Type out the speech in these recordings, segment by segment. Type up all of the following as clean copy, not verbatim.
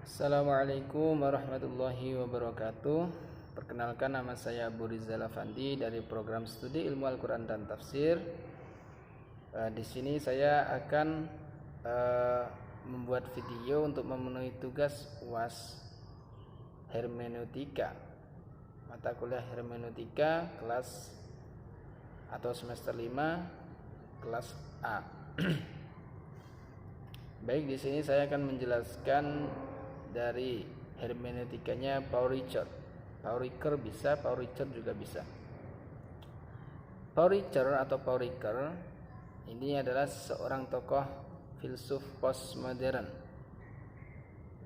Assalamualaikum warahmatullahi wabarakatuh. Perkenalkan, nama saya Abu Rizal Afandi dari program studi ilmu Al-Quran dan Tafsir. Di sini saya akan membuat video untuk memenuhi tugas UAS hermeneutika, mata kuliah hermeneutika kelas atau semester 5 kelas A. Baik, di sini saya akan menjelaskan dari hermeneutikanya Paul Ricoeur. Paul Ricoeur bisa, Paul Ricoeur juga bisa. Paul Ricoeur atau Paul Ricoeur ini adalah seorang tokoh filsuf postmodern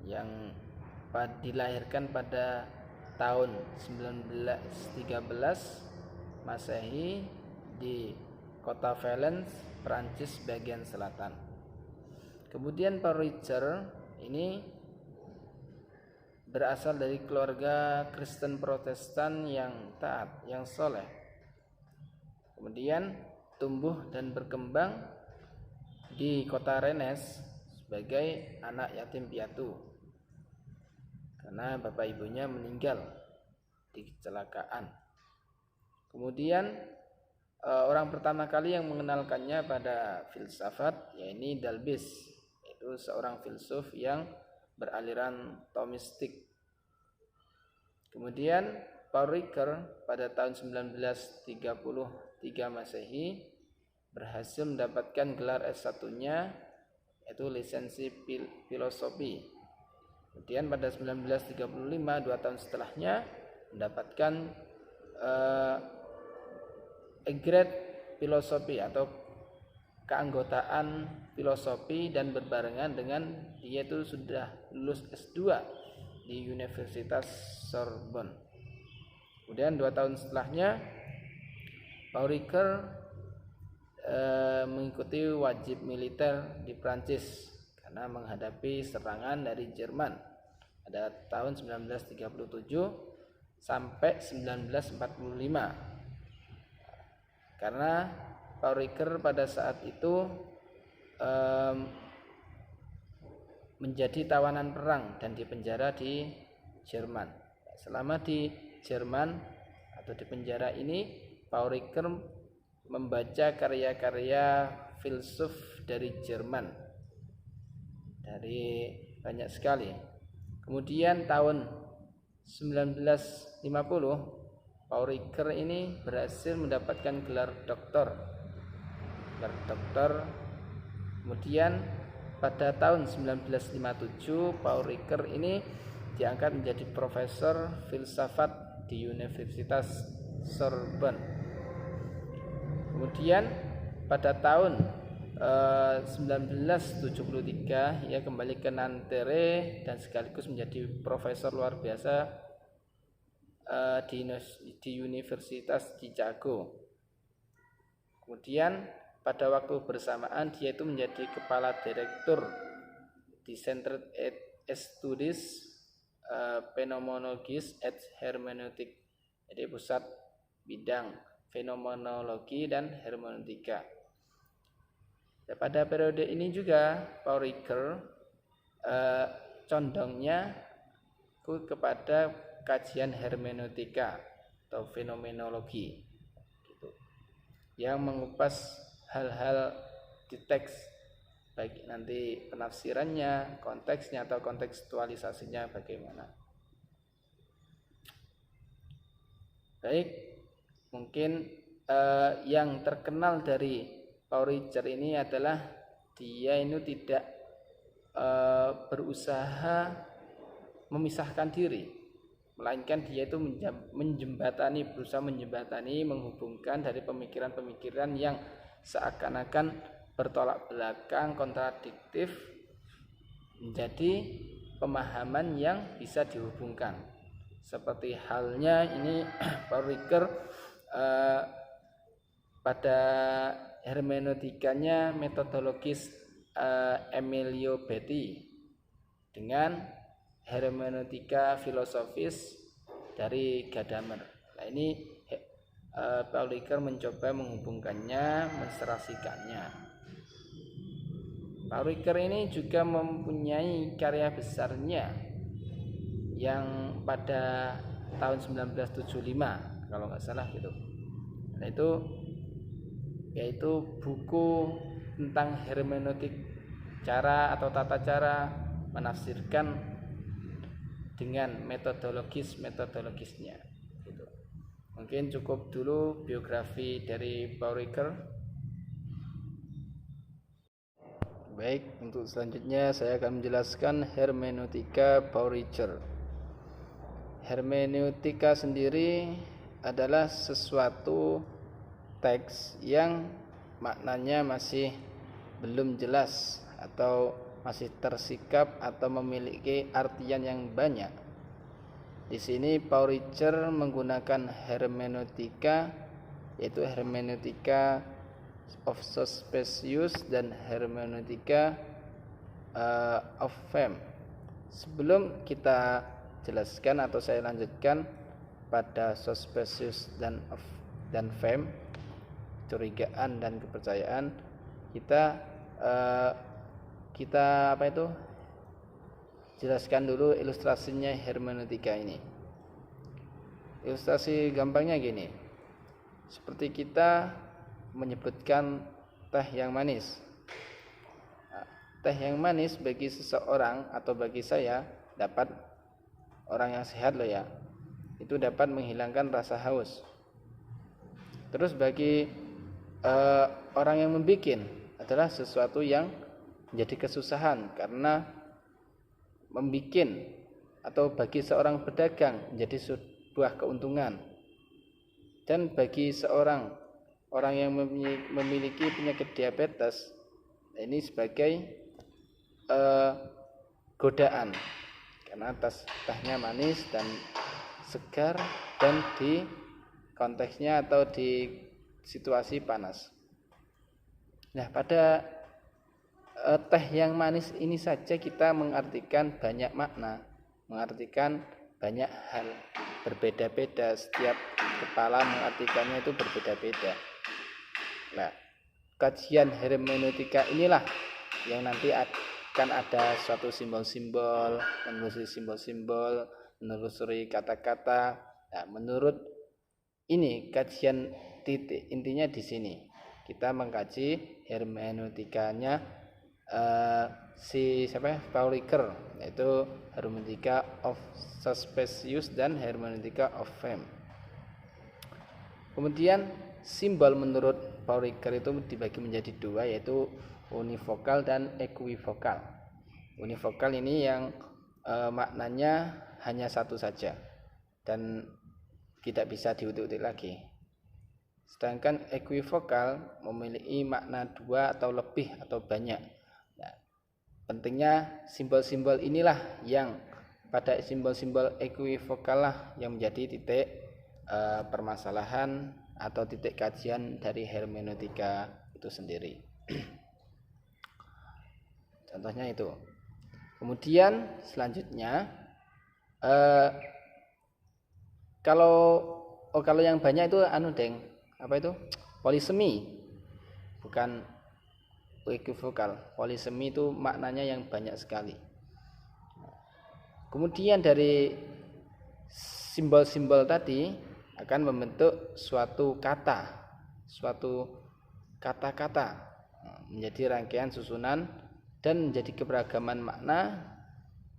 yang dilahirkan pada tahun 1913 Masehi di kota Valence, Prancis bagian selatan. Kemudian Paul Ricoeur ini berasal dari keluarga Kristen Protestan yang taat, yang soleh. Kemudian tumbuh dan berkembang di kota Rennes sebagai anak yatim piatu karena bapak ibunya meninggal di kecelakaan. Kemudian orang pertama kali yang mengenalkannya pada filsafat yaitu Dalbis, yaitu seorang filsuf yang beraliran Thomistik. Kemudian Paul Ricoeur pada tahun 1933 Masehi berhasil mendapatkan gelar S1-nya yaitu lisensi filosofi. Kemudian pada 1935, 2 tahun setelahnya, mendapatkan grade filosofi atau keanggotaan filosofi, dan berbarengan dengan dia itu sudah lulus S2 di Universitas Sorbonne. Kemudian 2 tahun setelahnya Paul Ricoeur mengikuti wajib militer di Prancis karena menghadapi serangan dari Jerman pada tahun 1937 sampai 1945. Karena Paul Ricoeur pada saat itu menjadi tawanan perang dan dipenjara di Jerman. Selama di Jerman atau di penjara ini, Paul Ricoeur membaca karya-karya filsuf dari Jerman, dari banyak sekali. Kemudian tahun 1950 Paul Ricoeur ini berhasil mendapatkan gelar doktor. Kemudian pada tahun 1957 Paul Ricoeur ini diangkat menjadi profesor filsafat di Universitas Sorbonne. Kemudian pada tahun 1973 ia kembali ke Nanterre dan sekaligus menjadi profesor luar biasa di Universitas Chicago. Kemudian pada waktu bersamaan dia itu menjadi kepala direktur di Centre Etudes Phenomenologiques et Hermeneutique, jadi pusat bidang fenomenologi dan hermeneutika. Dan pada periode ini juga Paul Ricoeur condongnya kepada kajian hermeneutika atau fenomenologi gitu, yang mengupas hal-hal di teks, baik nanti penafsirannya, konteksnya atau kontekstualisasinya bagaimana. Baik, mungkin yang terkenal dari Paul Ricoeur ini adalah dia ini tidak berusaha memisahkan diri, melainkan dia itu berusaha menjembatani, menghubungkan dari pemikiran-pemikiran yang seakan-akan bertolak belakang, kontradiktif, menjadi pemahaman yang bisa dihubungkan. Seperti halnya ini Paul Ricoeur pada hermeneutikanya metodologis Emilio Betti dengan hermeneutika filosofis dari Gadamer. Nah, ini Paul Ricoeur mencoba menghubungkannya, menserasikannya. Paul Ricoeur ini juga mempunyai karya besarnya yang pada tahun 1975 kalau nggak salah gitu. Nah, itu yaitu buku tentang hermeneutik, cara atau tata cara menafsirkan dengan metodologisnya gitu. Mungkin cukup dulu biografi dari Paul Ricoeur. Baik, untuk selanjutnya saya akan menjelaskan hermeneutika Paul Ricoeur. Hermeneutika sendiri adalah sesuatu teks yang maknanya masih belum jelas atau masih tersikap atau memiliki artian yang banyak. Di sini Paul Ricoeur menggunakan hermeneutika, yaitu hermeneutika of suspicious dan hermeneutika of fame. Sebelum kita jelaskan atau saya lanjutkan pada suspicious dan fame, curigaan dan kepercayaan, kita jelaskan dulu ilustrasinya hermeneutika ini. Ilustrasi gampangnya gini, seperti kita menyebutkan teh yang manis. Teh yang manis bagi seseorang atau bagi saya, dapat, orang yang sehat loh ya, itu dapat menghilangkan rasa haus. Terus bagi orang yang membikin adalah sesuatu yang menjadi kesusahan, karena membikin atau bagi seorang pedagang menjadi sebuah keuntungan. Dan bagi seorang orang yang memiliki penyakit diabetes, ini sebagai godaan, karena tehnya manis dan segar dan di konteksnya atau di situasi panas. Nah, pada teh yang manis ini saja kita mengartikan banyak makna, mengartikan banyak hal, berbeda-beda, setiap kepala mengartikannya itu berbeda-beda. Nah, kajian hermeneutika inilah yang nanti akan ada suatu simbol-simbol, menelusuri simbol-simbol, menelusuri kata-kata. Nah, menurut ini kajian titik intinya di sini. Kita mengkaji hermeneutikanya Paul Ricoeur, yaitu hermeneutika of suspicious dan hermeneutika of fame. Kemudian simbol menurut Paul Ricoeur itu dibagi menjadi dua, yaitu univokal dan equivokal. Univokal ini yang maknanya hanya satu saja dan tidak bisa diutik-utik lagi. Sedangkan equivokal memiliki makna dua atau lebih atau banyak. Nah, pentingnya simbol-simbol inilah yang pada simbol-simbol equivokal lah yang menjadi titik permasalahan atau titik kajian dari hermeneutika itu sendiri. Contohnya itu. Kemudian selanjutnya kalau yang banyak itu polisemi, bukan equivokal. Polisemi itu maknanya yang banyak sekali. Kemudian dari simbol-simbol tadi akan membentuk suatu kata, suatu kata-kata menjadi rangkaian susunan dan menjadi keberagaman makna,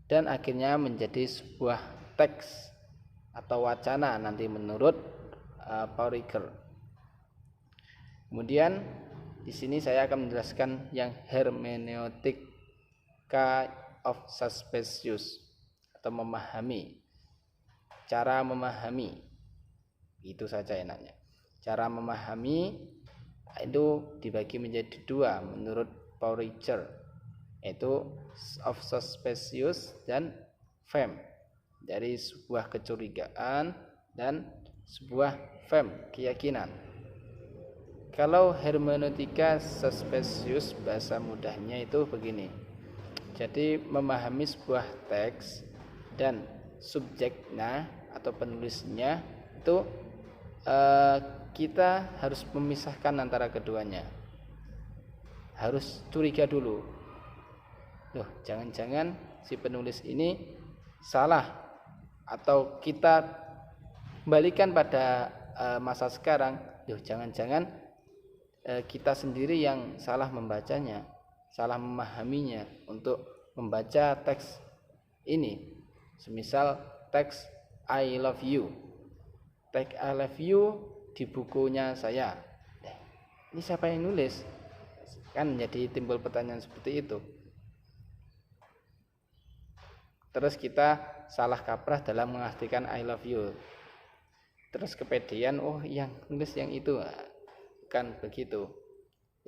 dan akhirnya menjadi sebuah teks atau wacana nanti menurut Paul Ricoeur. Kemudian di sini saya akan menjelaskan yang hermeneutika of suspicious atau memahami, cara memahami. Itu saja enaknya. Cara memahami itu dibagi menjadi dua menurut Paul Ricoeur, yaitu of suspicious dan fame, dari sebuah kecurigaan dan sebuah fame, keyakinan. Kalau hermeneutika suspicious, bahasa mudahnya itu begini. Jadi memahami sebuah teks dan subjeknya atau penulisnya itu kita harus memisahkan antara keduanya. Harus curiga dulu. loh jangan-jangan si penulis ini salah, atau kita kembalikan pada masa sekarang, loh jangan-jangan kita sendiri yang salah membacanya, salah memahaminya untuk membaca teks ini. Semisal teks I love you, teks I love you di bukunya saya, ini siapa yang nulis? Kan jadi timbul pertanyaan seperti itu. Terus kita salah kaprah dalam mengartikan I love you, terus kepedean, oh yang nulis yang itu, kan begitu.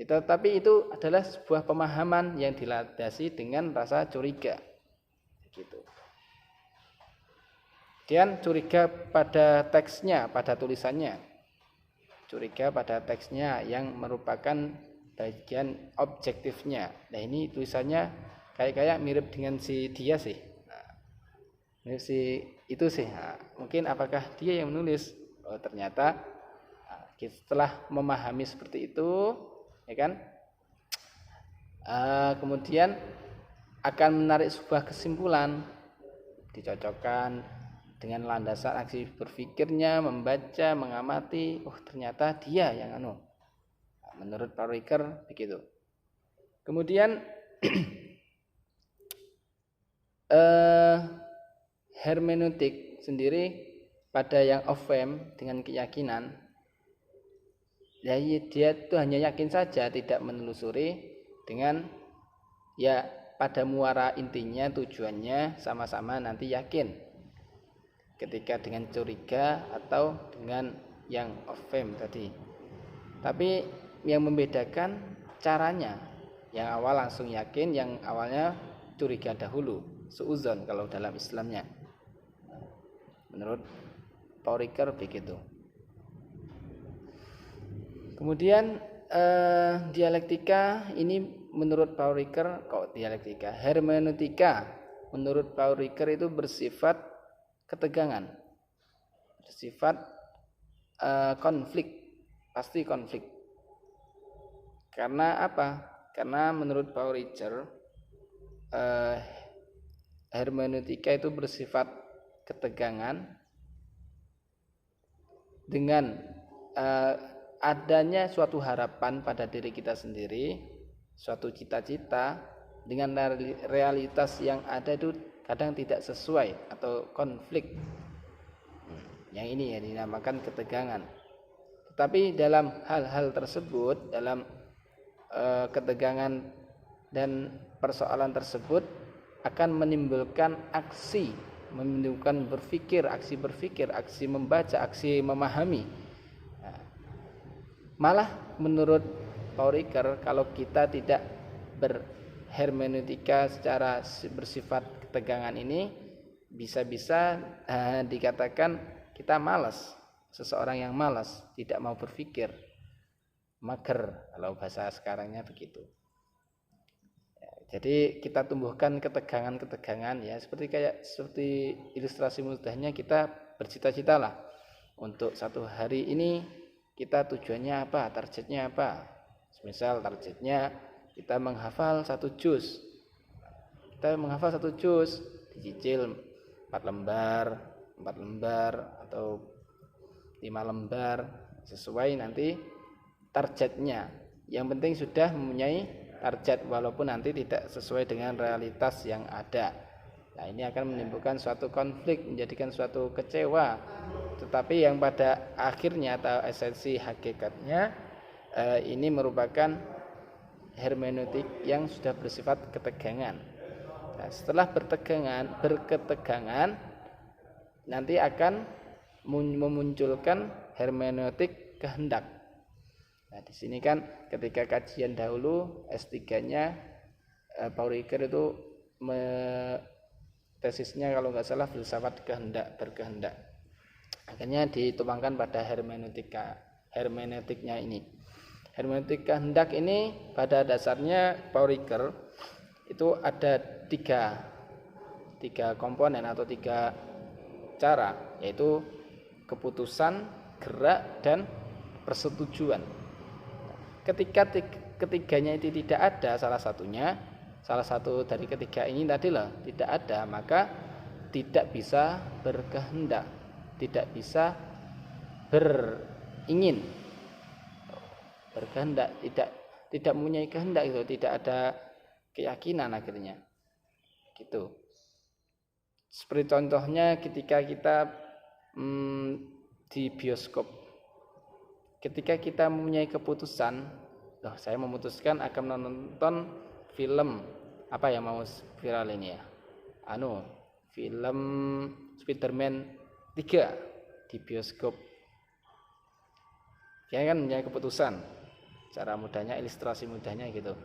Tapi itu adalah sebuah pemahaman yang dilandasi dengan rasa curiga, gitu. Kemudian curiga pada teksnya, pada tulisannya, curiga pada teksnya yang merupakan bagian objektifnya. Nah ini tulisannya kayak mirip dengan si dia sih, mirip si itu sih. Nah, mungkin apakah dia yang menulis? Oh ternyata setelah memahami seperti itu, ya kan, kemudian akan menarik sebuah kesimpulan, dicocokkan dengan landasan aksi berpikirnya, membaca, mengamati, oh ternyata dia yang menurut Paul Ricoeur begitu. Kemudian hermeneutik sendiri pada yang off-fame dengan keyakinan, ya dia itu hanya yakin saja, tidak menelusuri dengan ya pada muara intinya, tujuannya sama-sama nanti yakin. Ketika dengan curiga atau dengan yang off-fame tadi. Tapi yang membedakan caranya, yang awal langsung yakin, yang awalnya curiga dahulu, suuzon kalau dalam Islamnya. Menurut Paul Ricoeur begitu. Kemudian dialektika ini menurut Paul Ricoeur, kok dialektika? Hermeneutika menurut Paul Ricoeur itu bersifat ketegangan, bersifat konflik, pasti konflik. Karena apa? Karena menurut Paul Ricoeur hermeneutika itu bersifat ketegangan dengan adanya suatu harapan pada diri kita sendiri, suatu cita-cita dengan realitas yang ada itu kadang tidak sesuai atau konflik. Yang ini ya dinamakan ketegangan. Tetapi dalam hal-hal tersebut, dalam ketegangan dan persoalan tersebut akan menimbulkan aksi, menimbulkan aksi membaca, aksi memahami. Malah menurut Paul Ricoeur, kalau kita tidak berhermeneutika secara bersifat ketegangan ini, bisa-bisa dikatakan kita malas, seseorang yang malas, tidak mau berpikir, mager kalau bahasa sekarangnya begitu. Jadi kita tumbuhkan ketegangan ya, seperti ilustrasi mudahnya, kita bercita-cita lah untuk satu hari ini kita tujuannya apa, targetnya apa. Misal targetnya kita menghafal 1 juz. Kita menghafal 1 juz, dicicil 4 lembar atau 5 lembar, sesuai nanti targetnya. Yang penting sudah mempunyai target, walaupun nanti tidak sesuai dengan realitas yang ada. Nah, ini akan menimbulkan suatu konflik, menjadikan suatu kecewa. Tetapi yang pada akhirnya atau esensi hakikatnya ini merupakan hermeneutik yang sudah bersifat ketegangan. Nah, setelah berketegangan nanti akan memunculkan hermeneutik kehendak. Nah, di sini kan ketika kajian dahulu S3-nya Paul Ricoeur itu tesisnya kalau nggak salah filsafat berkehendak. Akhirnya dituangkan pada hermeneutiknya ini. Hermeneutik kehendak ini pada dasarnya Paul Ricoeur itu ada tiga komponen atau 3 cara, yaitu keputusan, gerak, dan persetujuan. Ketika ketiganya itu tidak ada salah satunya, salah satu dari ketiga ini tadi loh tidak ada, maka tidak bisa berkehendak, tidak bisa beringin, berkehendak, tidak mempunyai kehendak itu, tidak ada keyakinan akhirnya gitu. Seperti contohnya ketika kita di bioskop, ketika kita mempunyai keputusan, saya memutuskan akan menonton film apa yang mau viral ini ya, film Spiderman 3 di bioskop. Ya kan punya keputusan, cara mudahnya, ilustrasi mudahnya gitu.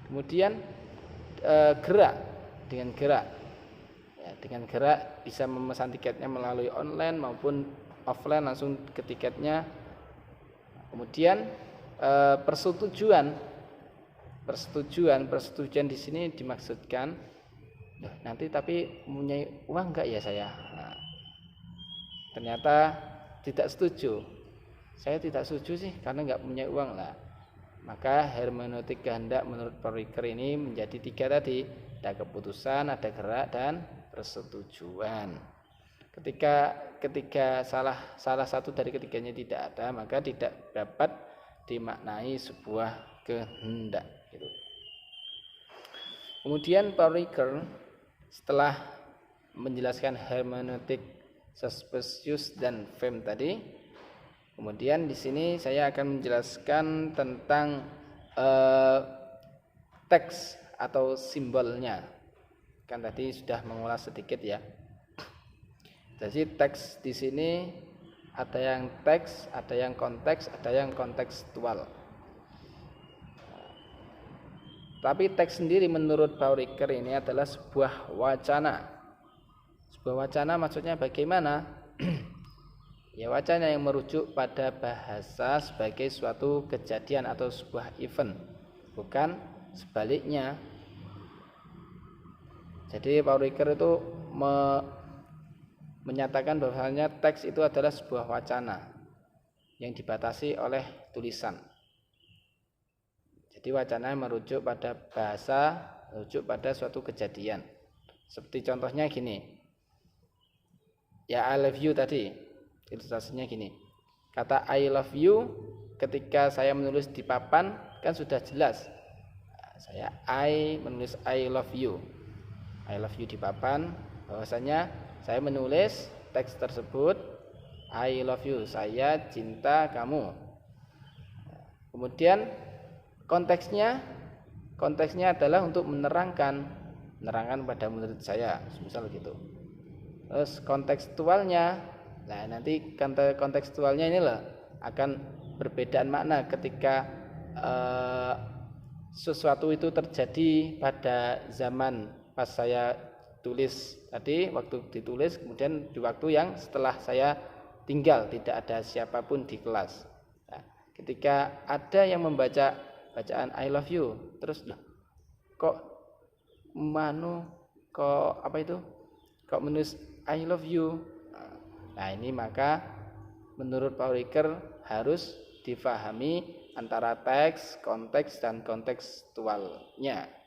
Kemudian dengan gerak bisa memesan tiketnya melalui online maupun offline, langsung ke tiketnya. Kemudian persetujuan di sini dimaksudkan nanti tapi mempunyai uang enggak ya saya? Ternyata tidak setuju. Saya tidak setuju sih karena enggak punya uang lah. Maka hermeneutik kehendak menurut Paul Ricoeur ini menjadi 3 tadi. Ada keputusan, ada gerak, dan persetujuan. Ketika salah satu dari ketiganya tidak ada, maka tidak dapat dimaknai sebuah kehendak gitu. Kemudian Paul Ricoeur setelah menjelaskan hermeneutik suspicious dan fem tadi, kemudian di sini saya akan menjelaskan tentang teks atau simbolnya. Kan tadi sudah mengulas sedikit ya. Jadi teks di sini ada yang teks, ada yang konteks, ada yang kontekstual. Tapi teks sendiri menurut Paul Ricoeur ini adalah sebuah wacana. Sebuah wacana maksudnya bagaimana? Ya, wacana yang merujuk pada bahasa sebagai suatu kejadian atau sebuah event, bukan sebaliknya. Jadi Paul Ricoeur itu menyatakan bahwasanya teks itu adalah sebuah wacana yang dibatasi oleh tulisan. Jadi wacana merujuk pada bahasa, merujuk pada suatu kejadian. Seperti contohnya gini. Ya, I love you tadi. Ilustrasinya gini. Kata I love you ketika saya menulis di papan kan sudah jelas. I menulis I love you. I love you di papan, bahwasanya saya menulis teks tersebut I love you, saya cinta kamu. Kemudian konteksnya adalah untuk menerangkan pada murid saya, misal gitu. Terus kontekstualnya, nah nanti kontekstualnya inilah akan berbedaan makna ketika sesuatu itu terjadi pada zaman pas saya tulis tadi, waktu ditulis, kemudian di waktu yang setelah saya tinggal tidak ada siapapun di kelas. Nah, ketika ada yang membaca bacaan I love you, terus kok menulis I love you. Nah, ini maka menurut Paul Ricoeur harus difahami antara teks, konteks, dan kontekstualnya.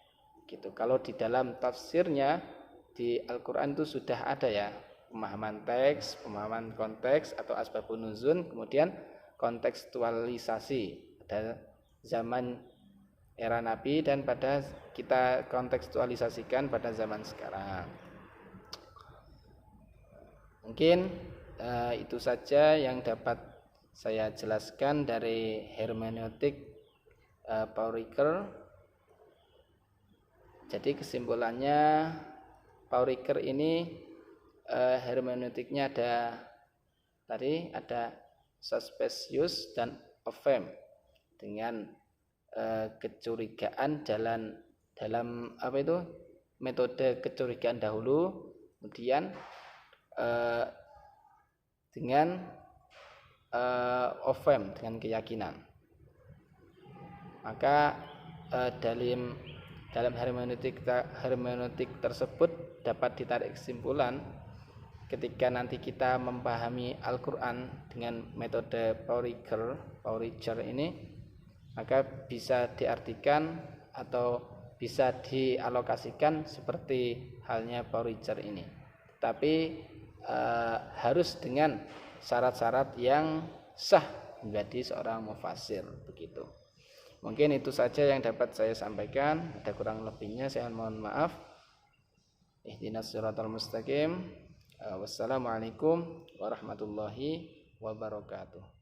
Gitu. Kalau di dalam tafsirnya di Al-Quran itu sudah ada ya pemahaman teks, pemahaman konteks atau asbabun nuzul, kemudian kontekstualisasi pada zaman era Nabi dan pada kita kontekstualisasikan pada zaman sekarang. Mungkin itu saja yang dapat saya jelaskan dari hermeneutik Paul Ricoeur. Jadi kesimpulannya Paul Ricoeur ini hermeneutiknya ada suspicious dan affirm dengan kecurigaan dalam metode kecurigaan dahulu, kemudian dengan affirm dengan keyakinan. Maka dalam hermeneutik tersebut dapat ditarik kesimpulan ketika nanti kita memahami Al-Quran dengan metode Paul Ricoeur ini, maka bisa diartikan atau bisa dialokasikan seperti halnya Power ini. Tapi harus dengan syarat-syarat yang sah menjadi seorang mufassir begitu. Mungkin itu saja yang dapat saya sampaikan. Ada kurang lebihnya saya mohon maaf. Ihdinas siratal mustaqim. Wassalamualaikum warahmatullahi wabarakatuh.